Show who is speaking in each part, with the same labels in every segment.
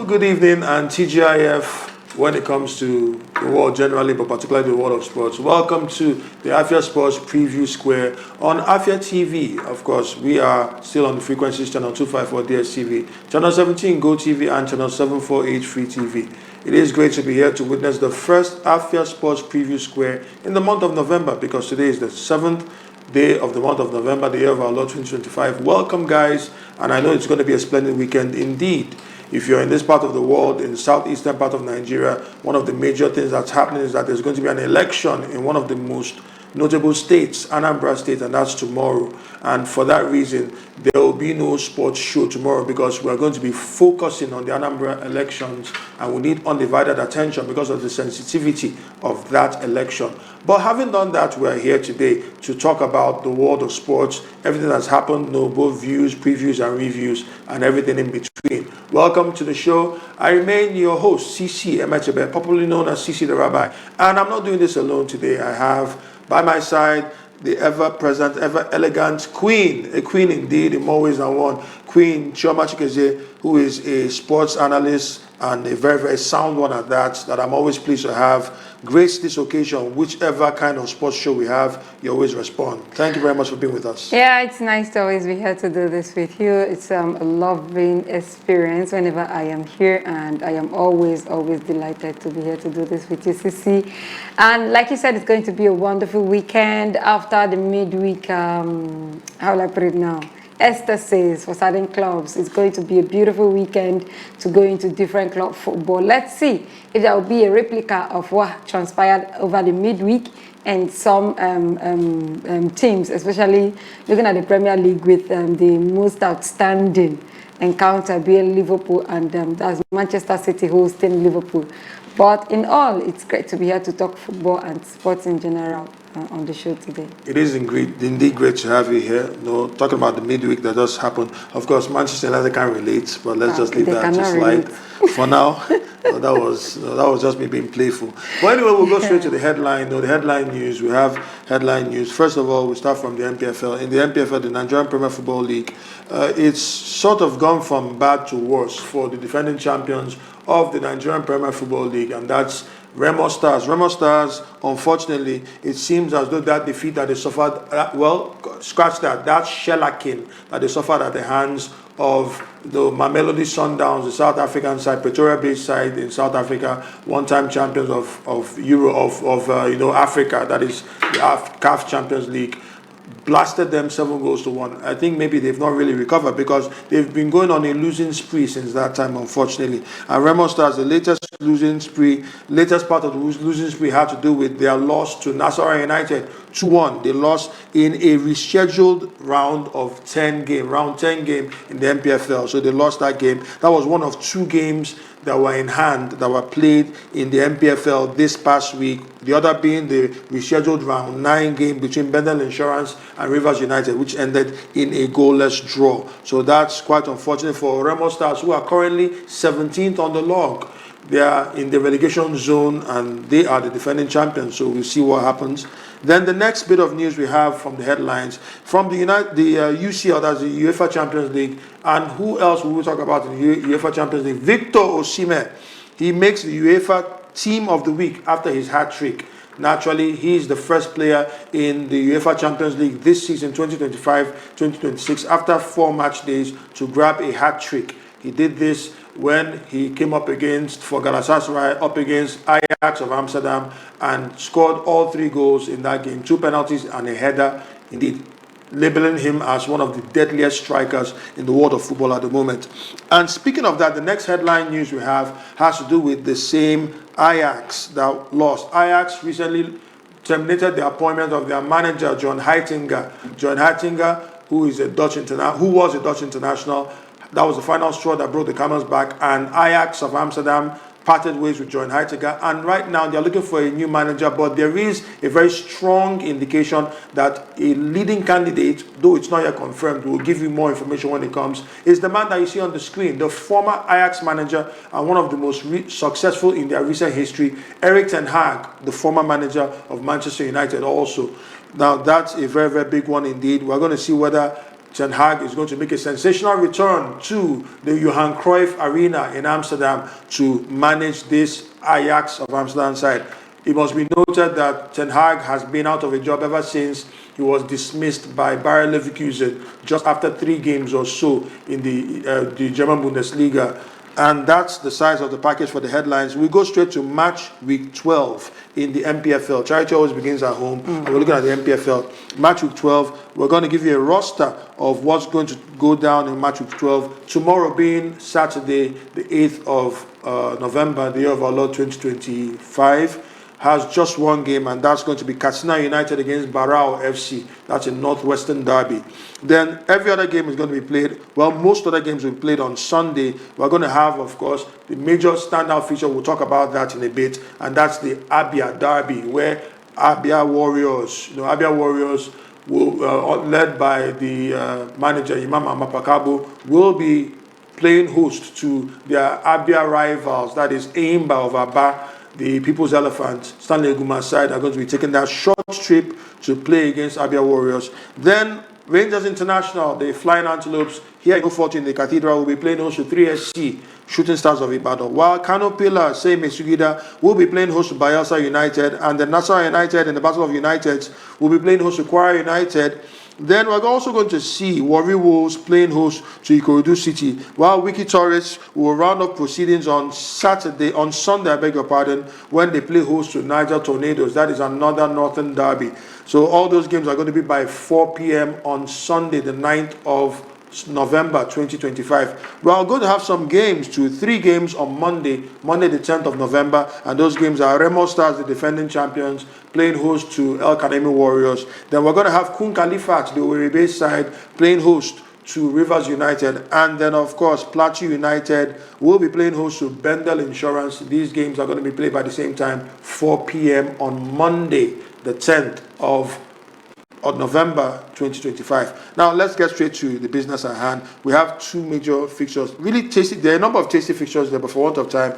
Speaker 1: good evening, and TGIF when it comes to the world generally, but particularly the world of sports. Welcome to the Afia Sports Preview Square on Afia TV. Of course, we are still on the frequencies channel 254 DSTV, channel 17 Go TV, and channel 748 Free TV. It is great to be here to witness the first Afia Sports Preview Square in the month of November, because today is the 7th day of the month of November, the year of our Lord 2025. Welcome, guys, and I know it's going to be a splendid weekend indeed. If you're in this part of the world, in the southeastern part of Nigeria, one of the major things that's happening is that there's going to be an election in one of the most notable states, Anambra State, and that's tomorrow. And for that reason, there will be no sports show tomorrow, because we're going to be focusing on the Anambra elections, and we need undivided attention because of the sensitivity of that election. But having done that, we're here today to talk about the world of sports, everything that's happened, both views, previews, and reviews, and everything in between. Welcome to the show. I remain your host, CC Emechebe, popularly known as CC the Rabbi. And I'm not doing this alone today. I have by my side the ever-present, ever-elegant queen, a queen indeed in more ways than one, Queen Chioma Chikeze, who is a sports analyst and a very, very sound one at that I'm always pleased to have grace this occasion. Whichever kind of sports show we have, you always respond. Thank you very much for being with us.
Speaker 2: Yeah, it's nice to always be here to do this with you. It's a loving experience whenever I am here, and I am always delighted to be here to do this with you, Sisi. And like you said, it's going to be a wonderful weekend after the midweek, how will I put it now? Esther says for certain clubs, it's going to be a beautiful weekend to go into different club football. Let's see if there will be a replica of what transpired over the midweek, and some teams, especially looking at the Premier League, with the most outstanding encounter being Liverpool, and that's Manchester City hosting Liverpool. But in all, it's great to be here to talk football and sports in general on the show today.
Speaker 1: It is indeed great to have you here. Talking about the midweek that just happened. Of course, Manchester United can't relate, but let's just leave that to slide for now. That was just me being playful. But anyway, we'll go straight to the headline. The headline news. We have headline news. First of all, we start from the NPFL. In the NPFL, the Nigerian Premier Football League, it's sort of gone from bad to worse for the defending champions of the Nigerian Premier Football League, and that's Remo Stars. Remo Stars, unfortunately, it seems as though that defeat that they suffered, scratch that shellacking that they suffered at the hands of the Mamelodi Sundowns, the South African side, Pretoria-based side in South Africa, one-time champions of Africa, that is the CAF Champions League, blasted them 7-1. I think maybe they've not really recovered, because they've been going on a losing spree since that time, unfortunately. And Remo Stars, the latest part of the losing spree had to do with their loss to Nasarawa United 2-1. They lost in a rescheduled round 10 game in the NPFL. So they lost that game. That was one of two games that were in hand, that were played in the NPFL this past week. The other being the rescheduled round 9 game between Bendel Insurance and Rivers United, which ended in a goalless draw. So that's quite unfortunate for Remo Stars, who are currently 17th on the log. They are in the relegation zone, and they are the defending champions. So we'll see what happens. Then the next bit of news we have from the headlines from the UCL, that's the UEFA Champions League, and who else will we talk about in the UEFA Champions League? Victor Osimhen. He makes the UEFA Team of the Week after his hat-trick. Naturally, he is the first player in the UEFA Champions League this season, 2025-2026, after 4 match days, to grab a hat-trick. He did this when he came up against Ajax of Amsterdam, and scored all 3 goals in that game, 2 penalties and a header, indeed labeling him as one of the deadliest strikers in the world of football at the moment. And speaking of that, the next headline news we have has to do with the same Ajax that lost. Ajax recently terminated the appointment of their manager, John Heitinga. John Heitinga, who was a Dutch international. That was the final straw that broke the camel's back, and Ajax of Amsterdam parted ways with John Heitinga, and right now they're looking for a new manager. But there is a very strong indication that a leading candidate, though it's not yet confirmed, we'll give you more information when it comes, is the man that you see on the screen, the former Ajax manager and one of the most successful in their recent history, Erik Ten Hag, the former manager of Manchester United also. Now that's a very, very big one indeed. We're going to see whether Ten Hag is going to make a sensational return to the Johan Cruyff Arena in Amsterdam to manage this Ajax of Amsterdam side. It must be noted that Ten Hag has been out of a job ever since he was dismissed by Bayer Leverkusen just after 3 games or so in the German Bundesliga. And that's the size of the package for the headlines. We go straight to match week 12 in the NPFL. Charity always begins at home. And we're looking at the NPFL. Match week 12, we're going to give you a roster of what's going to go down in match week 12. Tomorrow being Saturday, the 8th of November, the year of our Lord 2025. Has just one game, and that's going to be Cathedral United against Barao FC. That's a Northwestern derby. Then every other game is going to be played. Well, most other games will be played on Sunday. We're going to have, of course, the major standout feature. We'll talk about that in a bit, and that's the Abia Derby, where Abia Warriors, Abia Warriors, will, led by the manager Imam Amapakabo, will be playing host to their Abia rivals. That is Eimba of Aba. The People's Elephant, Stanley Eguma's side, are going to be taking that short trip to play against Abia Warriors. Then Rangers International, the Flying Antelopes, here in 14, the Cathedral, will be playing host to 3SC, Shooting Stars of Ibadan. While Kano Pillar, Same Sugida, will be playing host to Bayelsa United, and the Nasarawa United in the Battle of Uniteds will be playing host to Kwara United. Then we're also going to see Warri Wolves playing host to Ikorodu City, while Wiki Torres will round up proceedings on Sunday, I beg your pardon, when they play host to Niger Tornadoes. That is another Northern derby. So all those games are going to be by 4 p.m. on Sunday, the 9th of November 2025. We are going to have some games, 3 games on Monday the 10th of November, and those games are Remo Stars, the defending champions, playing host to El Kanemi Warriors. Then we're going to have Kun Khalifat, the Owerri side, playing host to Rivers United, and then of course Plateau United will be playing host to Bendel Insurance. These games are going to be played by the same time, 4 p.m. on Monday the 10th of November 2025. Now let's get straight to the business at hand. We have 2 major fixtures, really tasty. There are a number of tasty fixtures there, but for want of time,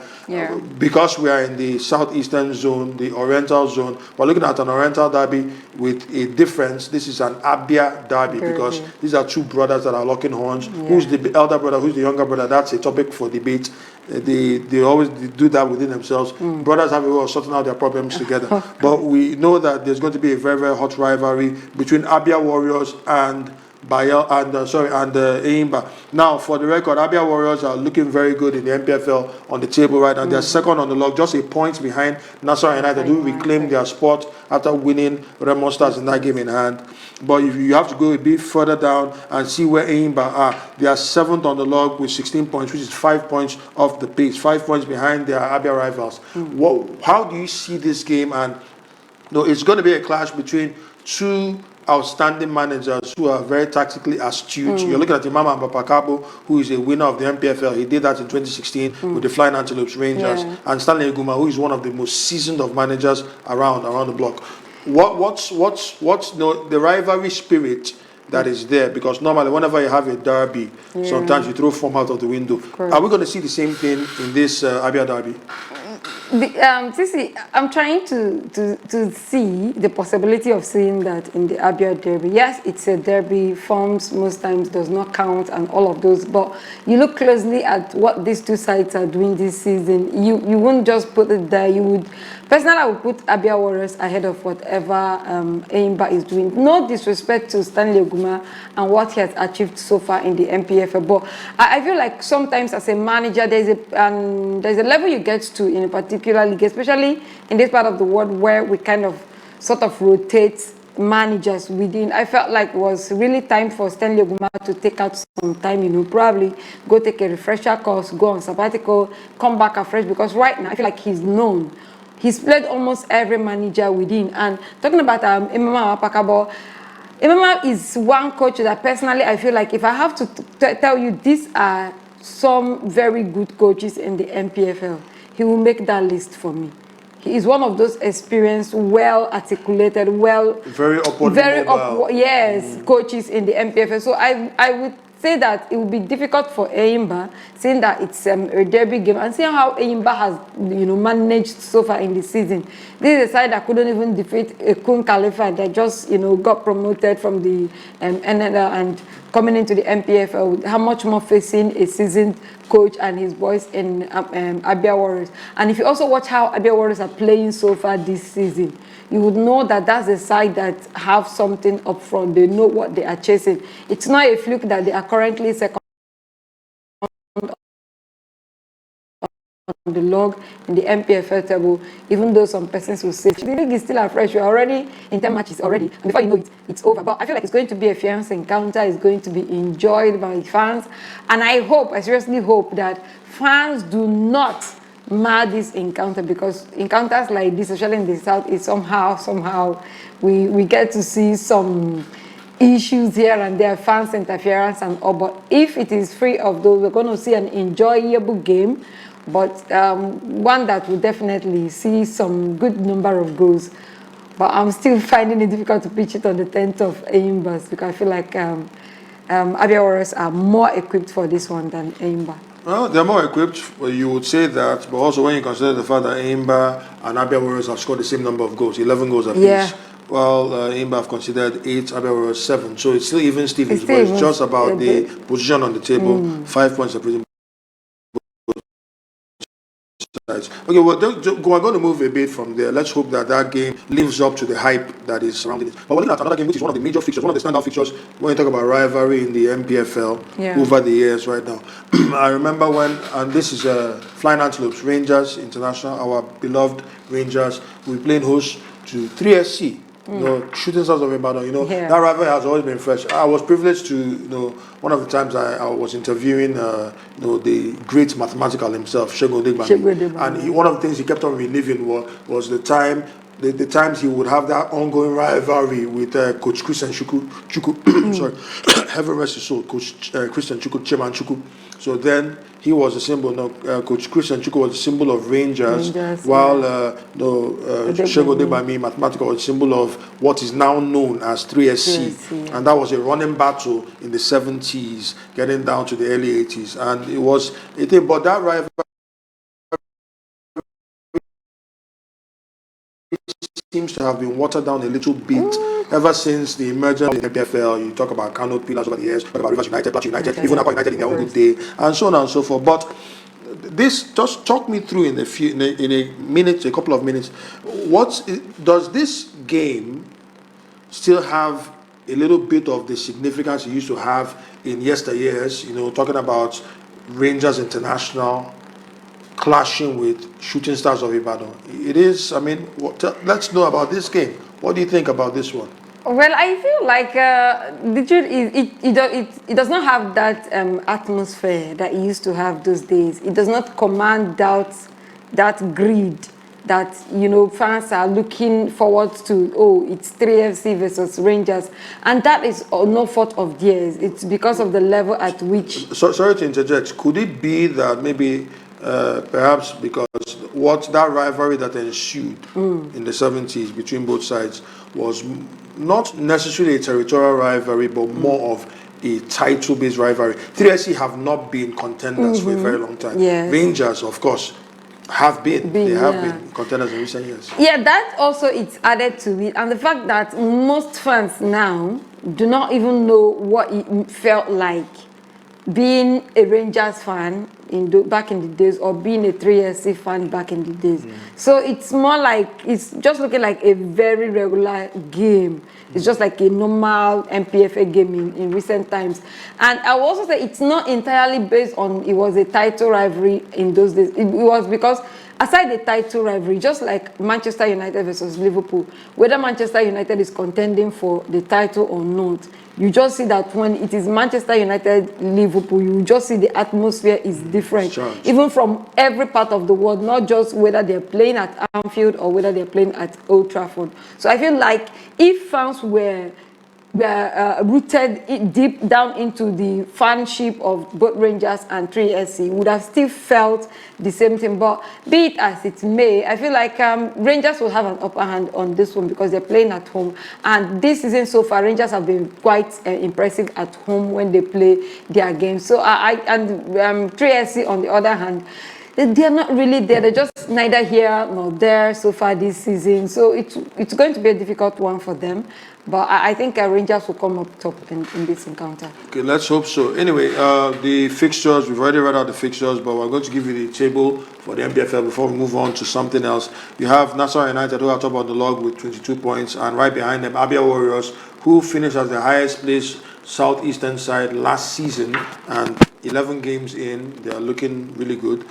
Speaker 1: because we are in the southeastern zone, the oriental zone, we're looking at an oriental derby with a difference. This is an Abia Derby because these are 2 brothers that are locking horns. Who's the elder brother, who's the younger brother? That's a topic for debate. They always do that within themselves. Brothers have a way of sorting out their problems together. But we know that there's going to be a very, very hot rivalry between Abia Warriors and Eimba. Now, for the record, Abia Warriors are looking very good in the NPFL on the table right now. They're second on the log, just a point behind Nasarawa United, who reclaimed their spot after winning Remo Stars in that game in hand. But if you have to go a bit further down and see where Eimba are, they are 7th on the log with 16 points, which is 5 points off the pace, 5 points behind their Abia rivals. How do you see this game? And it's going to be a clash between 2 outstanding managers who are very tactically astute. You're looking at Imam Ambapakabo, who is a winner of the NPFL. He did that in 2016 with the Flying Antelopes Rangers, and Stanley Eguma, who is one of the most seasoned of managers around the block. What's the rivalry spirit that is there? Because normally whenever you have a derby, sometimes you throw form out of the window. Are we going to see the same thing in this Abia Derby?
Speaker 2: Sisi, I'm trying to see the possibility of seeing that in the Abia Derby. Yes, it's a derby. Forms most times does not count and all of those. But you look closely at what these 2 sides are doing this season. You wouldn't just put it there. You would. Personally, I would put Abia Warriors ahead of whatever Eimba is doing. No disrespect to Stanley Eguma and what he has achieved so far in the NPFL, but I feel like sometimes as a manager, there's a level you get to in a particular league, especially in this part of the world where we kind of sort of rotate managers within. I felt like it was really time for Stanley Eguma to take out some time, probably go take a refresher course, go on sabbatical, come back afresh, because right now I feel like he's known. He's played almost every manager within. And talking about Imama Apakabo, Imama is one coach that personally I feel like if I have to tell you these are some very good coaches in the NPFL, he will make that list for me. He is one of those experienced, well-articulated,
Speaker 1: very upward,
Speaker 2: coaches in the NPFL. So I would say that it will be difficult for Eimba, saying that it's a derby game, and seeing how Eimba has, managed so far in the season. This is a side that couldn't even defeat a Kun Khalifa that just, got promoted from the NNL and coming into the NPFL. How much more facing a seasoned coach and his boys in Abia Warriors. And if you also watch how Abia Warriors are playing so far this season, you would know that that's a side that have something up front. They know what they are chasing. It's not a fluke that they are currently second on the log in the NPFL table, even though some persons will say the league is still afresh. We're already in 10 matches already, and before you know it, it's over. But I feel like it's going to be a fierce encounter. It's going to be enjoyed by fans, and I seriously hope that fans do not mar this encounter, because encounters like this, especially in the south, is somehow we get to see some issues here and there, fans interference and all. But if it is free of those, we're going to see an enjoyable game, but one that will definitely see some good number of goals. But I'm still finding it difficult to pitch it on the 10th of Eimba, because I feel like Abia Warriors are more equipped for this one than Eimba.
Speaker 1: Well, they're more equipped, you would say that, but also when you consider the fact that Eimba and Abia Warriors have scored the same number of goals, 11 goals apiece.
Speaker 2: Yeah.
Speaker 1: Well, Eimba have considered 8, Abia Warriors 7. So it's still even Stevens, but it's just about the position on the table, 5 points separating. Okay, well, we're going to move a bit from there. Let's hope that that game lives up to the hype that is surrounding it. But we're looking at another game which is one of the major fixtures, one of the standout fixtures when you talk about rivalry in the NPFL over the years right now. I remember when, and this is Flying Antelopes, Rangers International, our beloved Rangers, we played host to 3SC. Shooting Stars of Ibadan, that rivalry has always been fresh. I was privileged to, one of the times I was interviewing, the great mathematical himself, Shego Degbami. And one of the things he kept on reliving was the times he would have that ongoing rivalry with Coach Christian Chukwu, sorry, heaven rest his soul, Coach Christian Chukwu, Chairman Chukwu. So then he was a symbol. Coach Christian Chukwu was a symbol of Rangers while Shego Degbami, mathematical, was a symbol of what is now known as 3SC. And that was a running battle in the 70s, getting down to the early 80s. And it was a thing, but that rivalry seems to have been watered down a little bit ever since the emergence of the NPFL. You talk about Kano Pillars over the years, talk about Rivers United, Plateau United, even Akwa United in their own good day, and so on and so forth. But this, just talk me through in a couple of minutes, does this game still have a little bit of the significance it used to have in yesteryears? Talking about Rangers International clashing with Shooting Stars of Ibadan. It is, let's know about this game. What do you think about this one?
Speaker 2: Well, I feel like the truth is it does not have that atmosphere that it used to have those days. It does not command that greed that fans are looking forward to. It's 3FC versus Rangers, and that is no fault of theirs. It's because of the level at which.
Speaker 1: Sorry to interject. Could it be that maybe perhaps because that rivalry that ensued in the 70s between both sides was not necessarily a territorial rivalry, but more of a title-based rivalry. 3SC have not been contenders for a very long time.
Speaker 2: Yes.
Speaker 1: Rangers, of course, have been. They have been contenders in recent years.
Speaker 2: Yeah, that also it's added to it, and the fact that most fans now do not even know what it felt like being a Rangers fan back in the days, or being a 3SC fan back in the days. So it's more like, it's just looking like a very regular game. It's just like a normal NPFL game in recent times. And I will also say it's not entirely based on it was a title rivalry in those days. It was because aside the title rivalry, just like Manchester United versus Liverpool, whether Manchester United is contending for the title or not, you just see that when it is Manchester United, Liverpool, you just see the atmosphere is different. Even from every part of the world, not just whether they're playing at Anfield or whether they're playing at Old Trafford. So I feel like if fans were rooted deep down into the fanship of both Rangers and 3SC, would have still felt the same thing. But be it as it may, I feel like Rangers will have an upper hand on this one because they're playing at home. And this season so far, Rangers have been quite impressive at home when they play their games. So 3SC on the other hand, they're not really there. They're just neither here nor there so far this season. So it's going to be a difficult one for them. But I think Rangers will come up top in this encounter. Okay,
Speaker 1: let's hope so. Anyway, the fixtures, we've already read out the fixtures, but we're going to give you the table for the NPFL before we move on to something else. You have Nasarawa United, who are top of the log with 22 points, and right behind them, Abia Warriors, who finished as the highest placed southeastern side last season, and 11 games in, they are looking really good.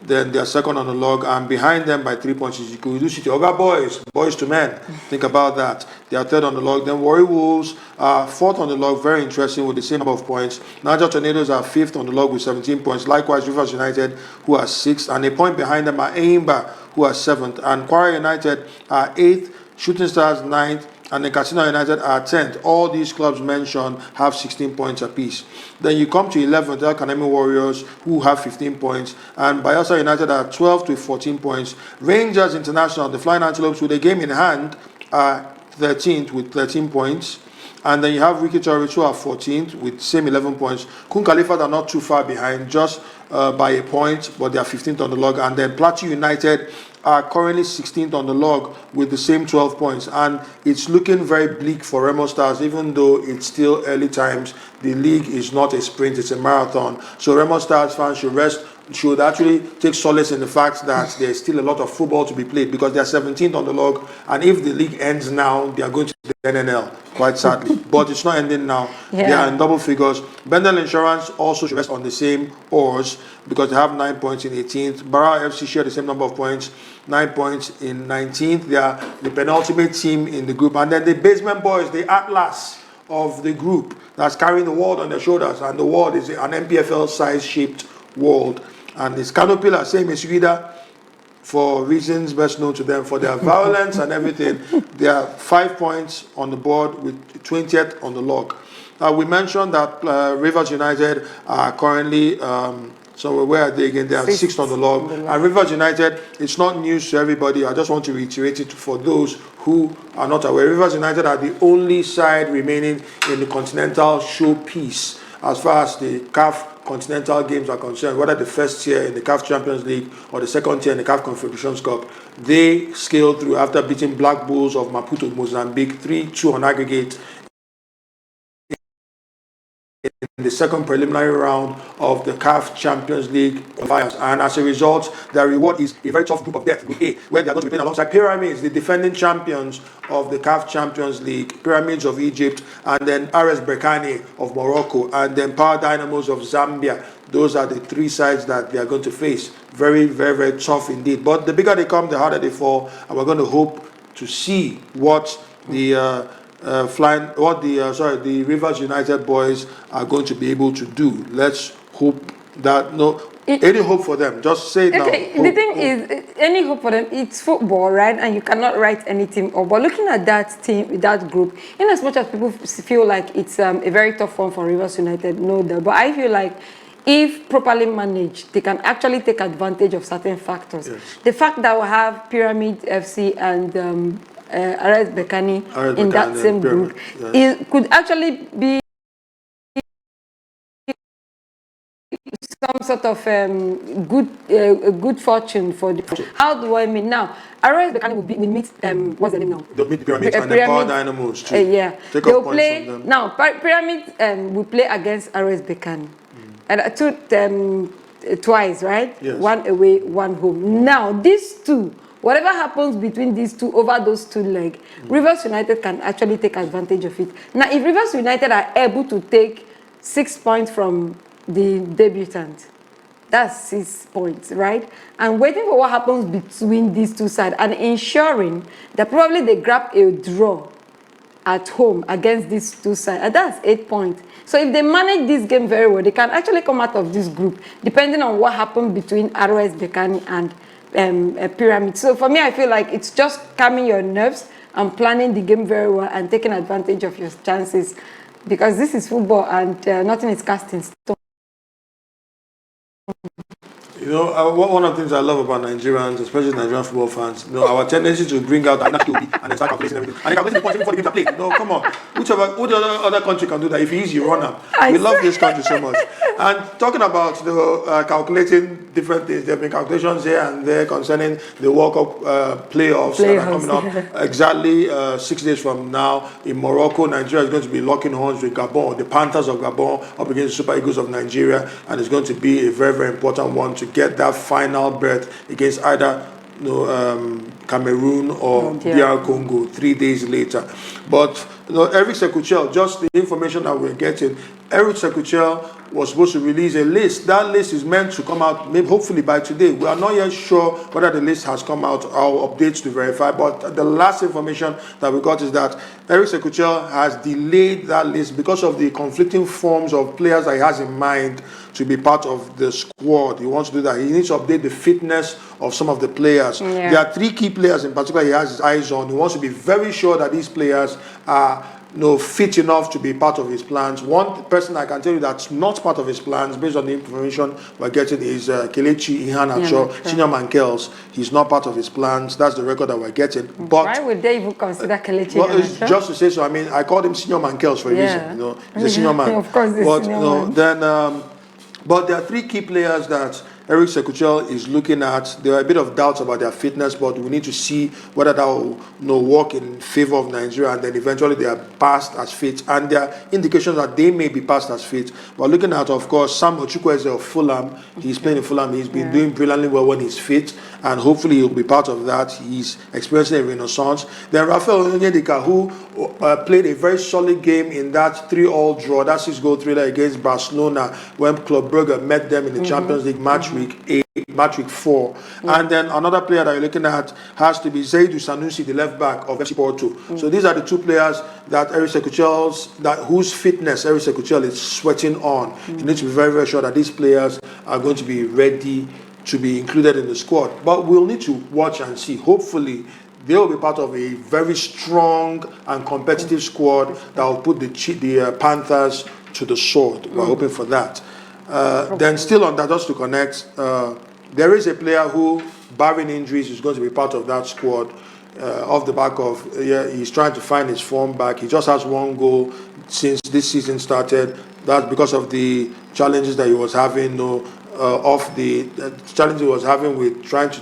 Speaker 1: Then they are second on the log, and behind them by 3 points is Ikudu City. Oga boys to men. Think about that. They are third on the log. Then Warri Wolves are fourth on the log, very interesting with the same number of points. Niger Tornadoes are fifth on the log with 17 points. Likewise, Rivers United, who are sixth, and a point behind them are Eimba, who are seventh, and Kwara United are eighth, Shooting Stars ninth, and the Cathedral United are 10th. All these clubs mentioned have 16 points apiece. Then you come to 11th, the Academy Warriors, who have 15 points, and Bayelsa United are 12th with 14 points. Rangers International, the Flying Antelopes, with a game in hand, are 13th with 13 points. And then you have Wiki Tourist, who are 14th with same 11 points. Kun Khalifat are not too far behind, just by a point, but they are 15th on the log. And then Plateau United are currently 16th on the log with the same 12 points. And it's looking very bleak for Remo Stars, even though it's still early times. The league is not a sprint, it's a marathon. So Remo Stars fans should actually take solace in the fact that there's still a lot of football to be played, because they're 17th on the log, and if the league ends now, they are going to the NNL, quite sadly. But it's not ending now. Yeah. They are in double figures. Bendel Insurance also should rest on the same oars, because they have 9 points in 18th. Barra FC share the same number of points, 9 points in 19th. They are the penultimate team in the group. And then the Basement Boys, the Atlas of the group, that's carrying the world on their shoulders, and the world is an NPFL size shaped world. And it's Canopilla, same as Yuida, for reasons best known to them, for their violence and everything. They are 5 points on the board with 20th on the log. We mentioned that Rivers United are currently, so where are they again? They are sixth on the log. And Rivers United, it's not news to everybody. I just want to reiterate it for those who are not aware. Rivers United are the only side remaining in the continental showpiece as far as the CAF continental games are concerned, whether the first tier in the CAF Champions League or the second tier in the CAF Confederations Cup. They scaled through after beating Black Bulls of Maputo, Mozambique, 3-2 on aggregate in the second preliminary round of the CAF Champions League qualifiers. And as a result, their reward is a very tough group of death, Group A, where they are going to be playing alongside Pyramids, the defending champions of the CAF Champions League, Pyramids of Egypt, and then RS Berkane of Morocco, and then Power Dynamos of Zambia. Those are the three sides that they are going to face. Very, very, very tough indeed. But the bigger they come, the harder they fall, and we're going to hope to see what the the Rivers United boys are going to be able to do. Let's hope that any hope for them. Just say it now.
Speaker 2: The thing is, any hope for them, it's football, right? And you cannot write any team off. But looking at that team, that group, in as much as people feel like it's a very tough one for Rivers United, no doubt. But I feel like if properly managed, they can actually take advantage of certain factors. Yes. The fact that we have Pyramid FC and RS Berkane in that same group, yes, it could actually be some sort of good fortune for the. How do I mean now? RS Berkane will meet what's the name now?
Speaker 1: They'll meet the Pyramids and the Power Dynamos too.
Speaker 2: Yeah, they'll play now. Pyramids will play against RS Berkane, and twice, right? Yes. One away, one home. Now these two. Whatever happens between these two over those two legs, Rivers United can actually take advantage of it. Now, if Rivers United are able to take 6 points from the debutant, that's 6 points, right? And waiting for what happens between these two sides and ensuring that probably they grab a draw at home against these two sides, and that's 8 points. So if they manage this game very well, they can actually come out of this group, depending on what happens between RS Berkane and Pyramid. So for me, I feel like it's just calming your nerves, and planning the game very well and taking advantage of your chances, because this is football and nothing is cast in stone.
Speaker 1: You know, one of the things I love about Nigerians, especially Nigerian football fans, you know, our tendency to bring out and then start calculating everything. And they calculate the points before the games are played. No, come on. Which other country can do that? If he is, you run up. We love this country so much. And talking about the calculating different things, there have been calculations here and there concerning the World Cup playoffs that are coming up. Exactly 6 days from now in Morocco, Nigeria is going to be locking horns with Gabon, the Panthers of Gabon, up against the Super Eagles of Nigeria, and it's going to be a very, very important one to get that final berth against either Cameroon or DR Congo 3 days later. But Eric Chelle, just the information that we're getting, Eric Chelle was supposed to release a list. That list is meant to come out maybe hopefully by today. We are not yet sure whether the list has come out. Our updates to verify. But the last information that we got is that Eric Chelle has delayed that list because of the conflicting forms of players that he has in mind to be part of the squad. He wants to do that. He needs to update the fitness of some of the players.
Speaker 2: Yeah.
Speaker 1: There are 3 key players in particular he has his eyes on. He wants to be very sure that these players are fit enough to be part of his plans. One person I can tell you that's not part of his plans, based on the information we're getting, is Kelechi Iheanacho, Senior Mankels. He's not part of his plans. That's the record that we're getting. But
Speaker 2: why would they even consider Kelechi
Speaker 1: well, it's
Speaker 2: Iheanacho?
Speaker 1: just to say so. I mean, I called him Senior Mankels for a reason. He's a senior man.
Speaker 2: Of course, he's
Speaker 1: but
Speaker 2: senior man.
Speaker 1: But there are 3 key players that Eric Chelle is looking at. There are a bit of doubts about their fitness, but we need to see whether that will work in favor of Nigeria, and then eventually they are passed as fit. And there are indications that they may be passed as fit. We're looking at, of course, Sam Ochukwueze of Fulham. He's playing in Fulham. He's been doing brilliantly well when he's fit, and hopefully he'll be part of that. He's experiencing a renaissance. Then Rafael Onyedika, who played a very solid game in that 3-all draw, that 6-goal thriller against Barcelona when Club Brugge met them in the Champions League match week 4. And then another player that you're looking at has to be Zaidou Sanusi, the left back of FC Porto. So these are the 2 players that Eric whose fitness Eric Chelle is sweating on. You need to be very, very sure that these players are going to be ready to be included in the squad. But we'll need to watch and see. Hopefully they will be part of a very strong and competitive squad that will put the Panthers to the sword. We're hoping for that. Then still on that, just to connect, there is a player who, barring injuries, is going to be part of that squad. Off the back of, he's trying to find his form back. He just has 1 goal since this season started. That's because of the challenges that he was having, challenge he was having with trying to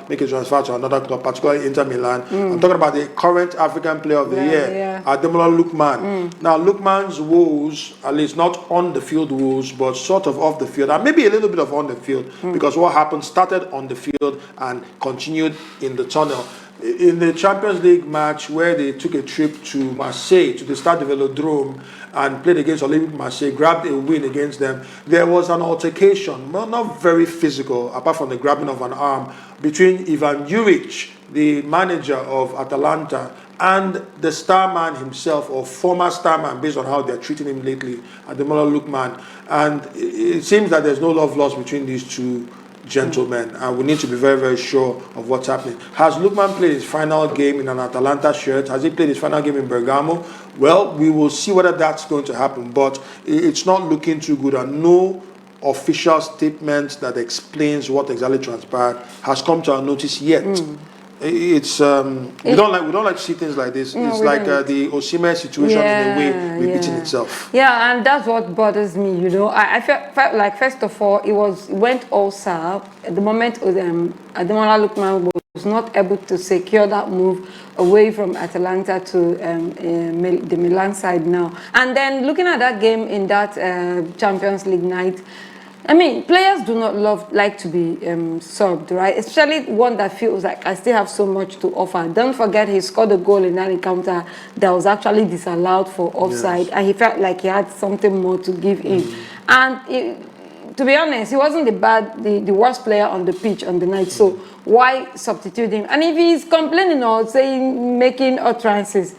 Speaker 1: make a transfer to another club, particularly Inter Milan. I'm talking about the current African Player of the Year, Ademola Lookman. Now, Lookman's woes, at least not on the field woes, but sort of off the field, and maybe a little bit of on the field, because what happened started on the field and continued in the tunnel. In the Champions League match where they took a trip to Marseille, to the Stade de Velodrome, and played against Olympique Marseille, grabbed a win against them, there was an altercation, not very physical, apart from the grabbing of an arm, between Ivan Juric, the manager of Atalanta, and the starman himself, or former starman, based on how they're treating him lately, Ademola Lookman. And it seems that there's no love lost between these 2 gentlemen, and we need to be very, very sure of what's happening. Has Lookman played his final game in an Atalanta shirt? Has he played his final game in Bergamo? Well, we will see whether that's going to happen, but it's not looking too good, and no official statement that explains what exactly transpired has come to our notice yet. It's we don't like to see things like this. It's like the Osimhen situation in a way repeating itself.
Speaker 2: Yeah, and that's what bothers me. I felt like, first of all, it went all south at the moment. Ademola Lookman was not able to secure that move away from Atalanta to the Milan side now. And then looking at that game in that Champions League night, I mean, players do not like to be subbed, right? Especially one that feels like I still have so much to offer. Don't forget, he scored a goal in that encounter that was actually disallowed for offside, and he felt like he had something more to give in. And to be honest, he wasn't the worst player on the pitch on the night. So why substitute him? And if he's complaining or saying, making utterances,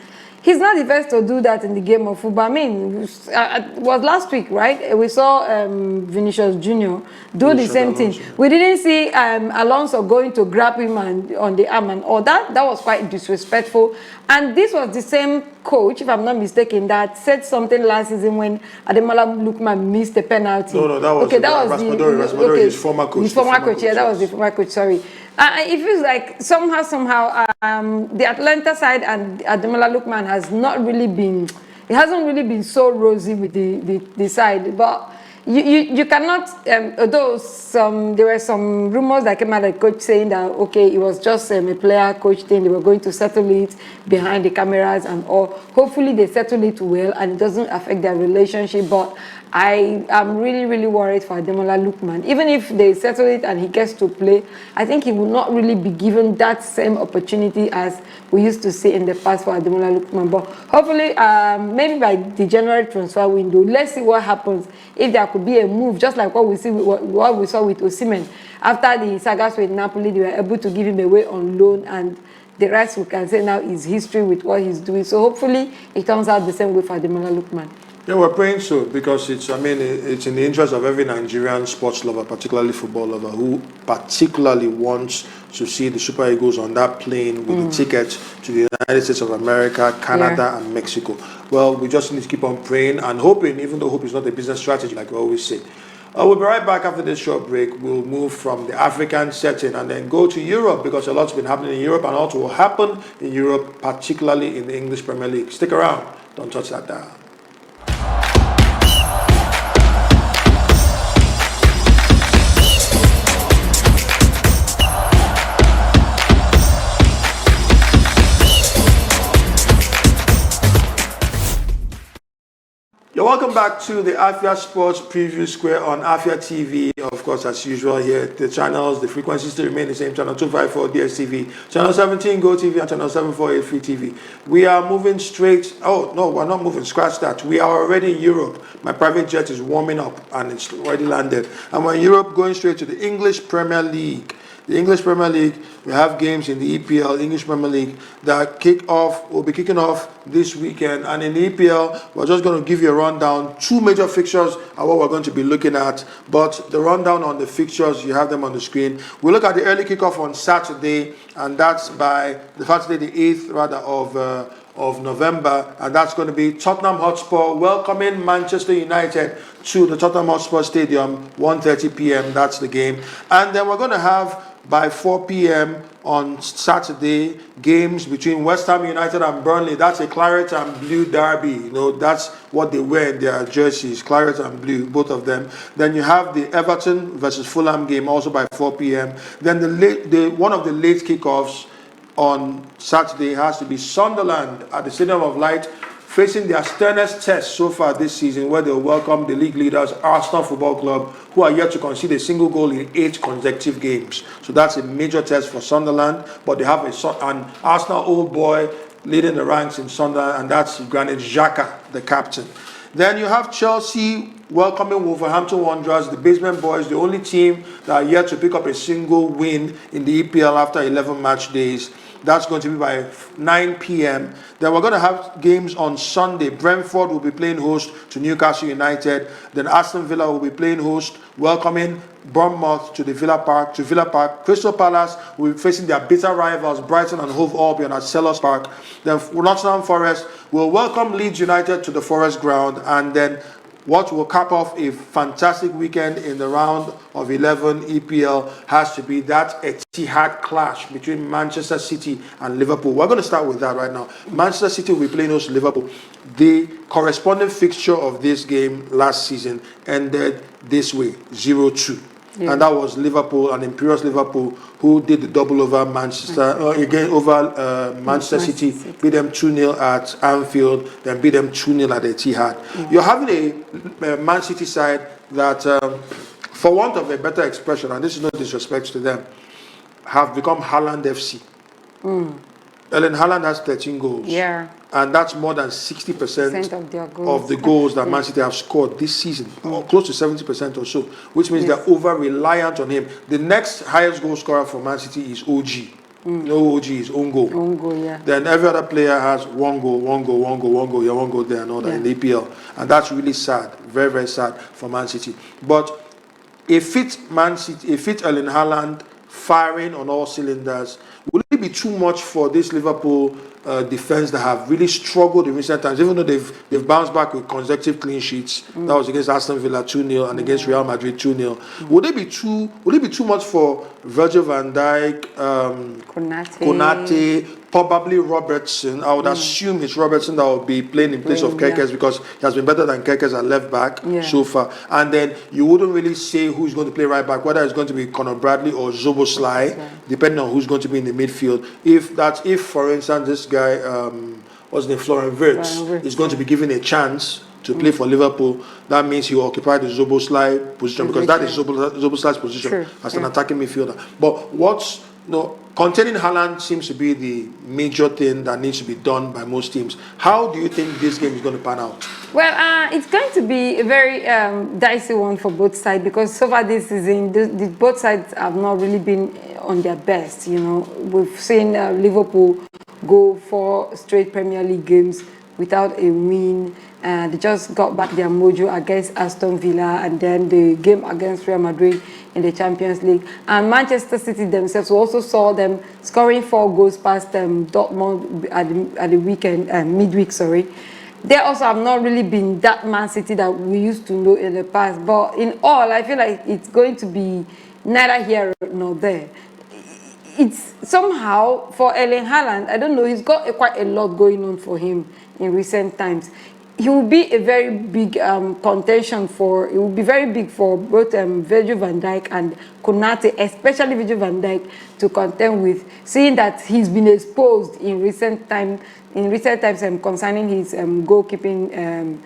Speaker 2: he's not the first to do that in the game of football. I mean, it was last week, right? We saw Vinicius Junior do the same thing. We didn't see Alonso going to grab him on the arm and all that. That was quite disrespectful. And this was the same coach, if I'm not mistaken, that said something last season when Ademola Lookman missed the penalty.
Speaker 1: No, that was Raspadori, his former coach.
Speaker 2: His former coach, yeah, that was the former coach, sorry. It feels like somehow the Atlanta side and Ademola Lookman has not really been, it hasn't really been so rosy with the side, but you cannot, although there were some rumors that came out of the coach saying that, okay, it was just a player-coach thing, they were going to settle it behind the cameras and all. Hopefully they settle it well and it doesn't affect their relationship, but I am really, really worried for Ademola Lookman. Even if they settle it and he gets to play, I think he will not really be given that same opportunity as we used to see in the past for Ademola Lookman. But hopefully, maybe by the January transfer window, let's see what happens. If there could be a move, just like what we saw with Osimhen. After the sagas with Napoli, they were able to give him away on loan, and the rest we can say now is history with what he's doing. So hopefully, it turns out the same way for Ademola Lookman.
Speaker 1: Yeah, we're praying so, because it's in the interest of every Nigerian sports lover, particularly football lover, who particularly wants to see the Super Eagles on that plane with the tickets to the United States of America, Canada, and Mexico. Well, we just need to keep on praying and hoping, even though hope is not a business strategy, like we always say. We'll be right back after this short break. We'll move from the African setting and then go to Europe, because a lot's been happening in Europe and also will happen in Europe, particularly in the English Premier League. Stick around. Don't touch that dial. You're welcome back to the Afia Sports Preview Square on Afia TV. Of course, as usual here, the channels, the frequencies still remain the same. Channel 254 DSTV, Channel 17 Go TV, and Channel 748 Free TV. We are moving straight. Oh, no, we're not moving. Scratch that. We are already in Europe. My private jet is warming up and it's already landed. And we're in Europe, going straight to the English Premier League. The English Premier League, we have games in the EPL, English Premier League, that will be kicking off this weekend. And in the EPL, we're just going to give you a rundown. Two major fixtures are what we're going to be looking at. But the rundown on the fixtures, you have them on the screen. We look at the early kickoff on Saturday, and that's by the Saturday, the 8th, of November, and that's going to be Tottenham Hotspur welcoming Manchester United to the Tottenham Hotspur Stadium, 1:30 p.m. That's the game. And then we're going to have, by 4 p.m. on Saturday, games between West Ham United and Burnley. That's a claret and blue derby. You know, that's what they wear in their jerseys, claret and blue, both of them. Then you have the Everton versus Fulham game, also by 4 p.m. Then one of the late kickoffs on Saturday has to be Sunderland at the Stadium of Light, facing their sternest test so far this season, where they'll welcome the league leaders, Arsenal Football Club, who are yet to concede a single goal in 8 consecutive games. So that's a major test for Sunderland, but they have an Arsenal old boy leading the ranks in Sunderland, and that's Granit Xhaka, the captain. Then you have Chelsea welcoming Wolverhampton Wanderers, the basement boys, the only team that are yet to pick up a single win in the EPL after 11 match days. That's going to be by 9 p.m. Then we're going to have games on Sunday. Brentford will be playing host to Newcastle United. Then Aston Villa will be playing host, welcoming Bournemouth to Villa Park. Crystal Palace will be facing their bitter rivals, Brighton and Hove Albion, at Selhurst Park. Then Nottingham Forest will welcome Leeds United to the Forest Ground. And then what will cap off a fantastic weekend in the round of 11 EPL has to be that Etihad clash between Manchester City and Liverpool. We're going to start with that right now. Manchester City will be playing host to Liverpool. The corresponding fixture of this game last season ended this way, 0-2. Yeah. And that was Liverpool, an imperious Liverpool, who did the double over Manchester City, beat them 2-0 at Anfield, then beat them 2-0 at Etihad. Yeah. You're having a Man City side that, for want of a better expression, and this is no disrespect to them, have become Haaland FC. Erling Haaland has 13 goals.
Speaker 2: Yeah.
Speaker 1: And that's more than 60% of the goals that Man City have scored this season, close to 70% or so, which means they're over-reliant on him. The next highest goal scorer for Man City is OG. No OG is own goal.
Speaker 2: Own goal, yeah.
Speaker 1: Then every other player has one goal, one goal, one goal, one goal, yeah, one goal there and all that in the EPL. And that's really sad, very, very sad for Man City. But a fit Man City, a fit Erling Haaland firing on all cylinders, will it be too much for this Liverpool defense that have really struggled in recent times, even though they've bounced back with consecutive clean sheets? That was against Aston Villa 2-0 and against Real Madrid 2-0. Would it be too much for Virgil van Dijk, Konate, probably Robertson? I would assume it's Robertson that will be playing in place of Kerkez because he has been better than Kerkez at left back so far. And then you wouldn't really say who's going to play right back, whether it's going to be Conor Bradley or Szoboszlai, depending on who's going to be in the midfield. If for instance, this guy, what's the name, Florian Wirtz, is going to be given a chance to play for Liverpool, that means he will occupy the Szoboszlai position because that is Szoboszlai's position as an attacking midfielder. But containing Haaland seems to be the major thing that needs to be done by most teams. How do you think this game is going to pan out?
Speaker 2: Well, it's going to be a very dicey one for both sides because so far this season, both sides have not really been on their best. You know, we've seen Liverpool go 4 straight Premier League games without a win. They just got back their mojo against Aston Villa and then the game against Real Madrid in the Champions League. And Manchester City themselves, we also saw them scoring 4 goals past Dortmund at the weekend, midweek, sorry. They also have not really been that Man City that we used to know in the past. But in all, I feel like it's going to be neither here nor there. It's somehow for Erling Haaland, I don't know, he's got quite a lot going on for him in recent times. He will be a very big contention for, it will be very big for both Virgil van Dijk and Konate, especially Virgil van Dijk, to contend with, seeing that he's been exposed in recent times concerning his goalkeeping,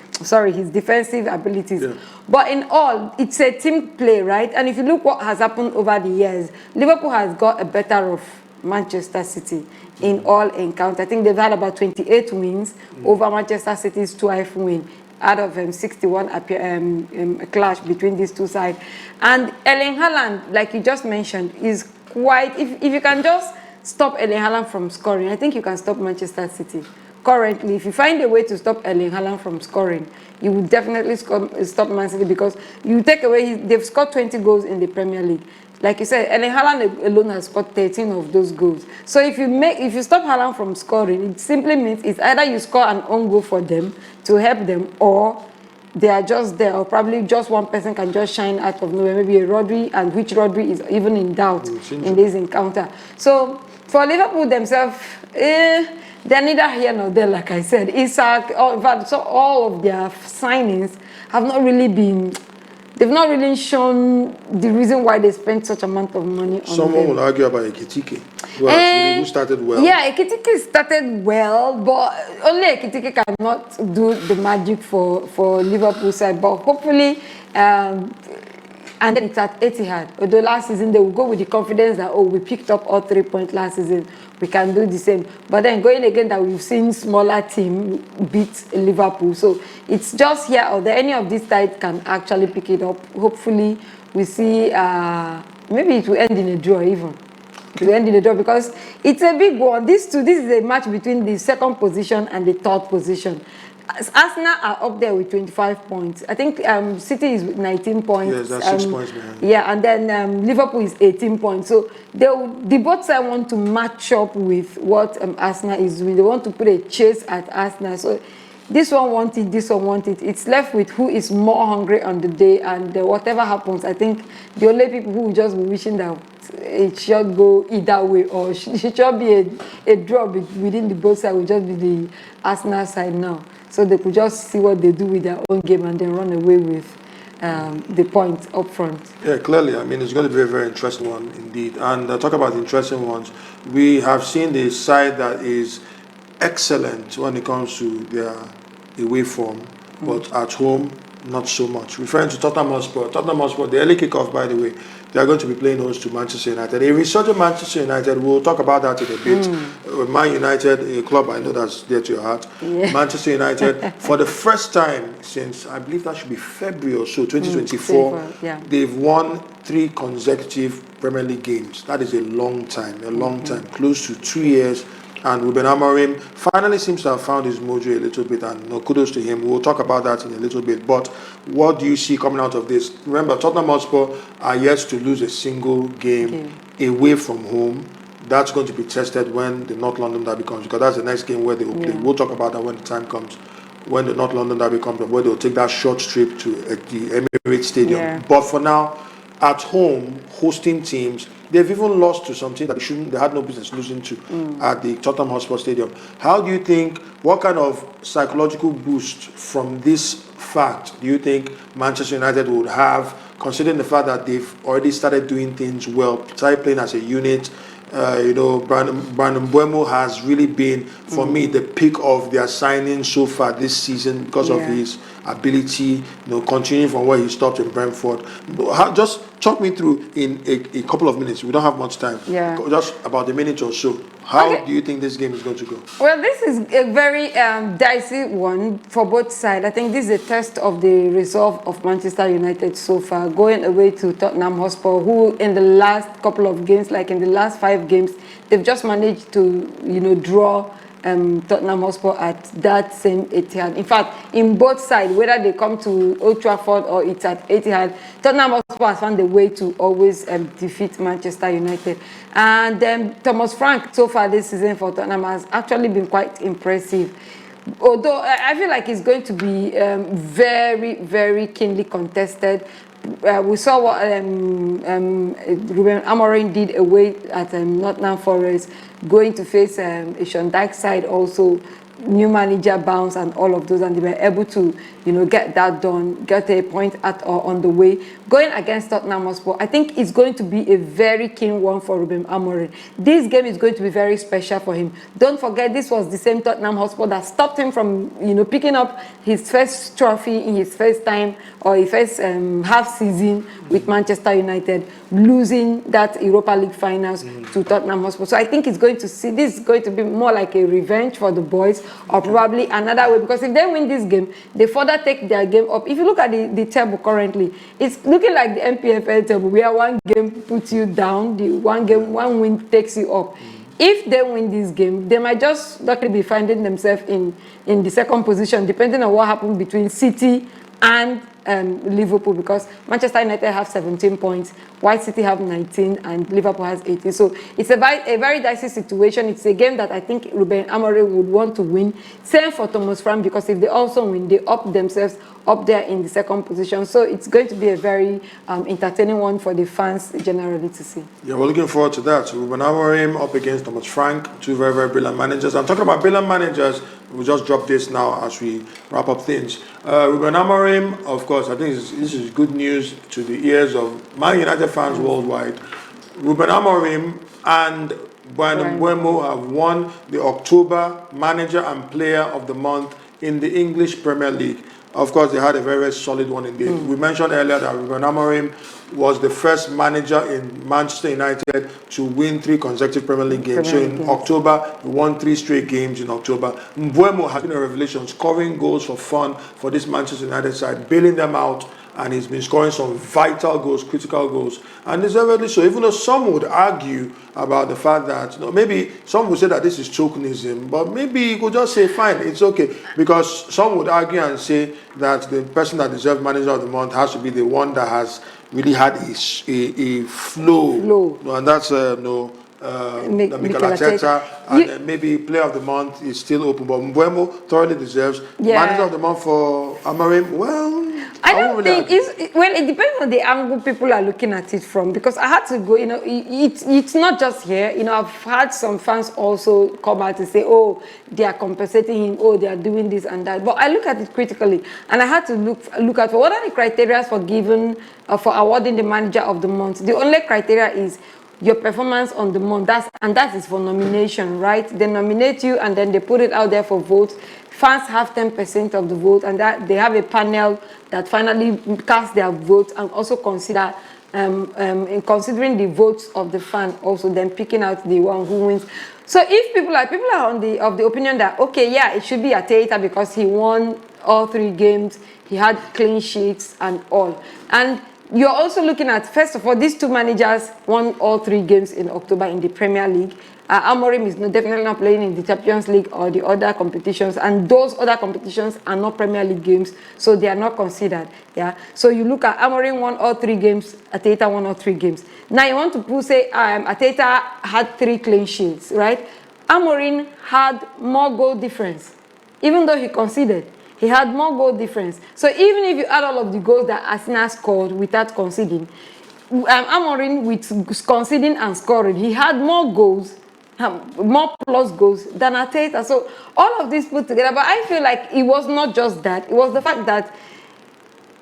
Speaker 2: his defensive abilities. Yeah. But in all, it's a team play, right? And if you look what has happened over the years, Liverpool has got a better of Manchester City in all encounters. I think they've had about 28 wins over Manchester City's 12 win out of 61 clash between these two sides. And Erling Haaland, like you just mentioned, is quite, if you can just stop Erling Haaland from scoring, I think you can stop Manchester City. Currently, if you find a way to stop Erling Haaland from scoring, you will definitely stop Man City because you take away, they've scored 20 goals in the Premier League. Like you said, Erling Haaland alone has scored 13 of those goals. So if you stop Haaland from scoring, it simply means it's either you score an own goal for them to help them, or they are just there, or probably just one person can just shine out of nowhere, maybe a Rodri, and which Rodri is even in doubt in this encounter. So for Liverpool themselves, they're neither here nor there, like I said. Isak, in fact, so all of their signings have not really been. They've not really shown the reason why they spent such amount of money on
Speaker 1: Someone
Speaker 2: them.
Speaker 1: will argue about Ekitike, who started well.
Speaker 2: Yeah, Ekitike started well, but only Ekitike cannot do the magic for Liverpool side. But hopefully, and then it's at Etihad. Although last season they will go with the confidence that, oh, we picked up all 3 points last season, we can do the same. But then going again that we've seen smaller team beat Liverpool. So it's just here or there. Any of these sides can actually pick it up. Hopefully we see, maybe it will end in a draw even. It will end in a draw because it's a big one. This is a match between the 2nd position and the 3rd position. Arsenal are up there with 25 points. I think City is with 19 points.
Speaker 1: Yes, that's 6 points behind.
Speaker 2: Yeah, and then Liverpool is 18 points. So the both sides want to match up with what Arsenal is doing. They want to put a chase at Arsenal. So this one wants it, this one wants it. It's left with who is more hungry on the day, and whatever happens, I think the only people who will just be wishing that it should go either way, or it should be a draw within the both sides will just be the Arsenal side now. So they could just see what they do with their own game and then run away with the points up front.
Speaker 1: Yeah, clearly. I mean, it's going to be a very interesting one indeed. And talk about interesting ones. We have seen the side that is excellent when it comes to their away form. but at home, not so much. Referring to Tottenham Hotspur, the early kickoff, by the way, they are going to be playing host to Manchester United. A resurgent Manchester United, we'll talk about that in a bit. Man United, a club I know that's dear to your heart.
Speaker 2: Yeah.
Speaker 1: Manchester United, for the first time since, I believe that should be February or so, 2024, they've won 3 consecutive Premier League games. That is a long time, close to 2 years. And Ruben Amorim finally seems to have found his mojo a little bit, and kudos to him. We'll talk about that in a little bit. But what do you see coming out of this? Remember, Tottenham Hotspur are yet to lose a single game away from home. That's going to be tested when the North London Derby comes, because that's the next game where they will play. We'll talk about that when the time comes, when the North London Derby comes, where they'll take that short trip to the Emirates Stadium.
Speaker 2: Yeah.
Speaker 1: But for now, at home, hosting teams, they've even lost to some teams that they had no business losing to at the Tottenham Hotspur Stadium. How do you think, what kind of psychological boost from this fact do you think Manchester United would have, considering the fact that they've already started doing things well, started playing as a unit? Brandon Mbeumo has really been, for me, the pick of their signing so far this season because of his ability, continuing from where he stopped in Brentford. Just talk me through in a couple of minutes. We don't have much time. Just about a minute or so. How do you think this game is going to go?
Speaker 2: Well, this is a very dicey one for both sides. I think this is a test of the resolve of Manchester United so far, going away to Tottenham Hotspur, who in the last couple of games, like in the last 5 games, they've just managed to, draw Tottenham Hotspur at that same Etihad. In fact, in both sides, whether they come to Old Trafford or it's at Etihad, Tottenham Hotspur has found a way to always defeat Manchester United. And Thomas Frank, so far this season for Tottenham, has actually been quite impressive. Although I feel like it's going to be very, very keenly contested. We saw what Ruben Amorim did away at Nottingham Forest, going to face Sean Dyche's side also, new manager bounce and all of those, and they were able to, get that done, get a point at or on the way. Going against Tottenham Hotspur, I think it's going to be a very keen one for Ruben Amorim. This game is going to be very special for him. Don't forget, this was the same Tottenham Hotspur that stopped him from, picking up his first trophy in his first time or his first half season with Manchester United, losing that Europa League finals to Tottenham Hotspur. So I think this is going to be more like a revenge for the boys, or probably another way, because if they win this game, they further take their game up. If you look at the table currently, it's looking like the NPFL table, where one game puts you down, the one win takes you up. If they win this game, they might just luckily be finding themselves in the second position, depending on what happens between City and Liverpool, because Manchester United have 17 points, White City have 19, and Liverpool has 18. So it's a very dicey situation. It's a game that I think Ruben Amorim would want to win. Same for Thomas Frank, because if they also win, they up themselves up there in the second position. So it's going to be a very entertaining one for the fans generally to see.
Speaker 1: Yeah, we're looking forward to that. Ruben Amorim up against Thomas Frank, 2 very, very brilliant managers. I'm talking about brilliant managers. We'll just drop this now as we wrap up things. Ruben Amorim, of course, I think this is good news to the ears of Man United fans worldwide. Ruben Amorim and Brandon Mbeumo have won the October Manager and Player of the Month in the English Premier League. Of course, they had a very, very solid one indeed. We mentioned earlier that Ruben Amorim was the first manager in Manchester United to win 3 consecutive Premier League games. So in October, he won 3 straight games in October. Mbeumo has been a revelation, scoring goals for fun for this Manchester United side, bailing them out, and he's been scoring some vital goals, critical goals, and deservedly so. Even though some would argue about the fact that, maybe some would say that this is tokenism, but maybe you could just say, fine, it's okay, because some would argue and say that the person that deserves Manager of the Month has to be the one that has really had a flow. And that's Mikel Arteta, and maybe Player of the Month is still open, but Mbeumo thoroughly deserves Manager of the Month for Amorim. Well,
Speaker 2: I don't think it depends on the angle people are looking at it from, because I had to go, it's not just here. I've had some fans also come out and say, oh, they are compensating him, oh, they are doing this and that. But I look at it critically, and I had to look at what are the criteria for awarding the Manager of the Month. The only criteria is, your performance on the month. That is for nomination, right? They nominate you and then they put it out there for votes. Fans have 10% of the vote, and that they have a panel that finally cast their vote and also consider in considering the votes of the fan, also then picking out the one who wins. So if people are of the opinion that, okay, yeah, it should be Arteta because he won all 3 games, he had clean sheets and all. And you're also looking at, first of all, these 2 managers won all 3 games in October in the Premier League. Amorim is definitely not playing in the Champions League or the other competitions, and those other competitions are not Premier League games, so they are not considered. Yeah. So you look at Amorim won all 3 games, Arteta won all 3 games. Now you want to say Arteta had 3 clean sheets, right? Amorim had more goal difference, even though he conceded. He had more goal difference. So even if you add all of the goals that Arsenal scored without conceding, Amorim with conceding and scoring, he had more goals, more plus goals than Arteta. So all of this put together, but I feel like it was not just that. It was the fact that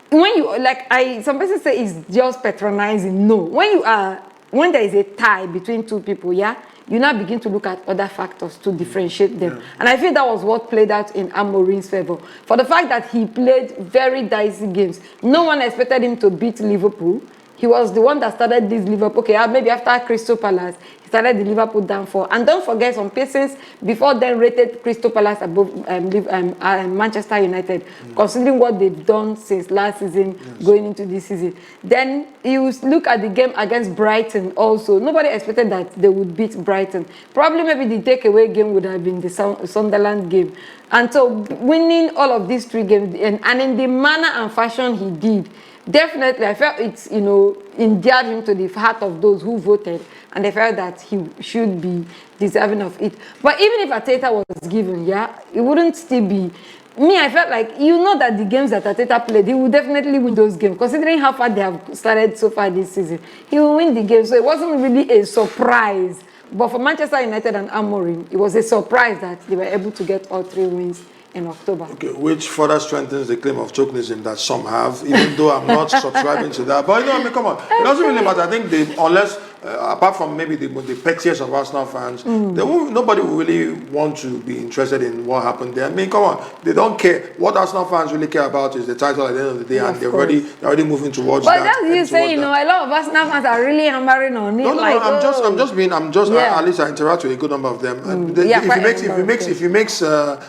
Speaker 2: when some people say it's just patronizing. No, when there is a tie between 2 people, yeah, you now begin to look at other factors to differentiate them. Yeah. And I feel that was what played out in Amorim's favor. For the fact that he played very dicey games. No one expected him to beat Liverpool. He was the one that started this Liverpool. Okay, maybe after Crystal Palace, he started the Liverpool downfall. And don't forget, some persons before then rated Crystal Palace above Manchester United, considering what they've done since last season, going into this season. Then you look at the game against Brighton also. Nobody expected that they would beat Brighton. Probably maybe the takeaway game would have been the Sunderland game. And so winning all of these 3 games, and in the manner and fashion he did, definitely, I felt it's, endeared him to the heart of those who voted, and they felt that he should be deserving of it. But even if Arteta was given, yeah, it wouldn't still be. Me, I felt like, that the games that Arteta played, he would definitely win those games. Considering how far they have started so far this season, he will win the game. So it wasn't really a surprise. But for Manchester United and Amorim, it was a surprise that they were able to get all 3 wins in October. Okay,
Speaker 1: which further strengthens the claim of tokenism that some have, even though I'm not subscribing to that. But come on, it doesn't really matter. I think unless apart from maybe the pettiest of Arsenal fans, nobody will really want to be interested in what happened there. Come on, they don't care. What Arsenal fans really care about is the title at the end of the day, yeah, and they're already moving towards that.
Speaker 2: But that's you say, a lot of Arsenal fans are really hammering on it.
Speaker 1: No, at least I interact with a good number of them. If it makes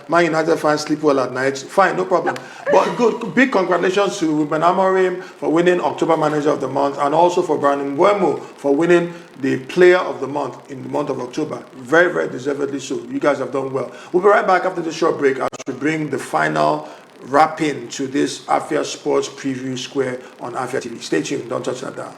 Speaker 1: Man United fans sleep well at night, fine, no problem. But good, big congratulations to Ruben Amorim for winning October Manager of the Month, and also for Brandon Mbeumo for winning the Player of the Month in the month of October. Very, very deservedly so. You guys have done well. We'll be right back after this short break as we bring the final wrap-in to this Afia Sports Preview Square on Afia TV. Stay tuned. Don't touch that dial.